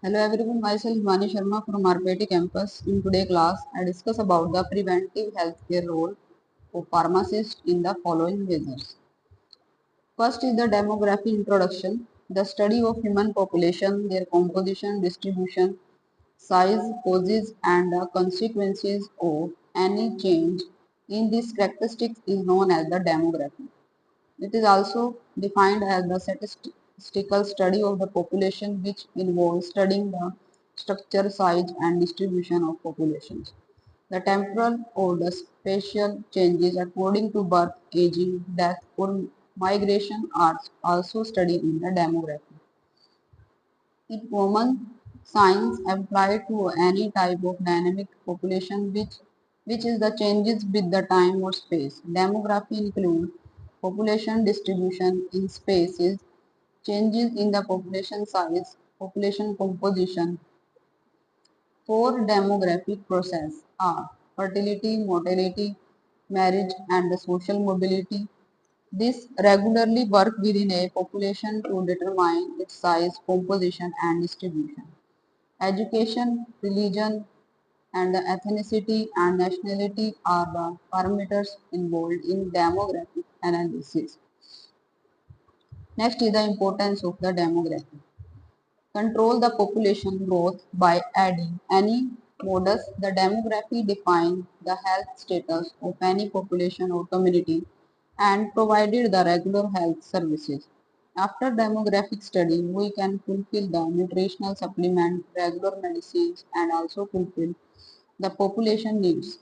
Hello everyone, myself Himani Sharma from RPIIT campus. In today's class, I discuss about the preventive healthcare role of pharmacists in the following measures. First is the demography introduction, the study of human population, their composition, distribution, size, causes and the consequences of any change in these characteristics is known as the demography. It is also defined as the statistical study of the population which involves studying the structure, size and distribution of populations. The temporal or the spatial changes according to birth, aging, death or migration are also studied in the demography. In common science applied to any type of dynamic population which is the changes with the time or space. Demography includes population distribution in spaces, changes in the population size, population composition. Four demographic processes are fertility, mortality, marriage and the social mobility. This regularly work within a population to determine its size, composition and distribution. Education, religion, and the ethnicity and nationality are the parameters involved in demographic analysis. Next is the importance of the demography. Control the population growth by adding any modus. The demography defines the health status of any population or community and provided the regular health services. After demographic study, we can fulfill the nutritional supplement, regular medicines, and also fulfill the population needs.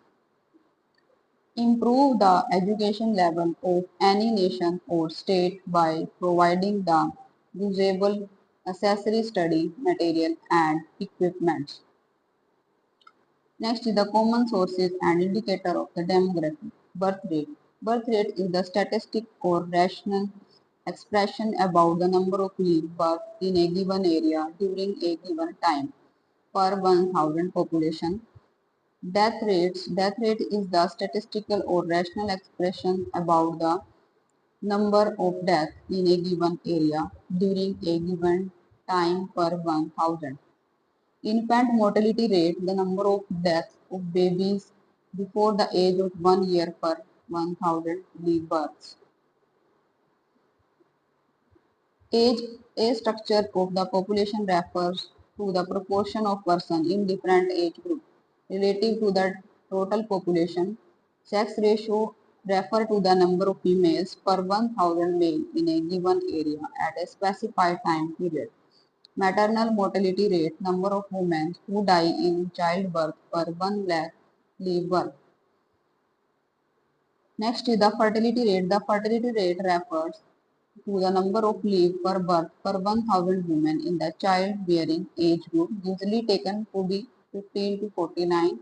Improve the education level of any nation or state by providing the usable accessory study material and equipment. Next is the common sources and indicator of the demography. Birth rate. Birth rate is the statistic or rational expression about the number of live births in a given area during a given time per 1000 population. Death rate is the statistical or rational expression about the number of deaths in a given area during a given time per 1000. Infant mortality rate, the number of deaths of babies before the age of 1 year per 1000 live births. Age structure of the population refers to the proportion of persons in different age groups relative to the total population. Sex ratio refer to the number of females per 1000 male in a given area at a specified time period. Maternal mortality rate, number of women who die in childbirth per 1 lakh live birth. Next is the fertility rate. The fertility rate refers to the number of leave per birth per 1000 women in the childbearing age group, usually taken to be 15 to 49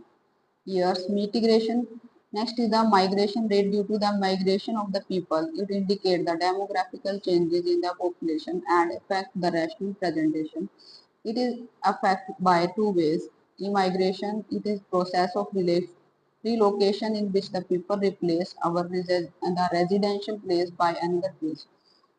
years. Migration. Next is the migration rate. Due to the migration of the people, it indicates the demographical changes in the population and affect the rational presentation. It is affected by two ways. Immigration, it is process of relocation in which the people replace the residential place by another place.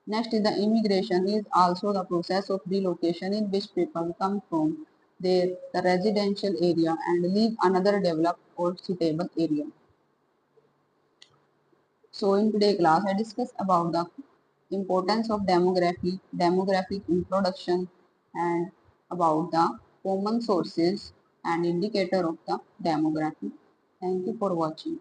Next is the immigration is also the process of relocation in which people come from the residential area and leave another developed or suitable area. So in today's class I discuss about the importance of demography, demographic introduction and about the common sources and indicator of the demography. Thank you for watching.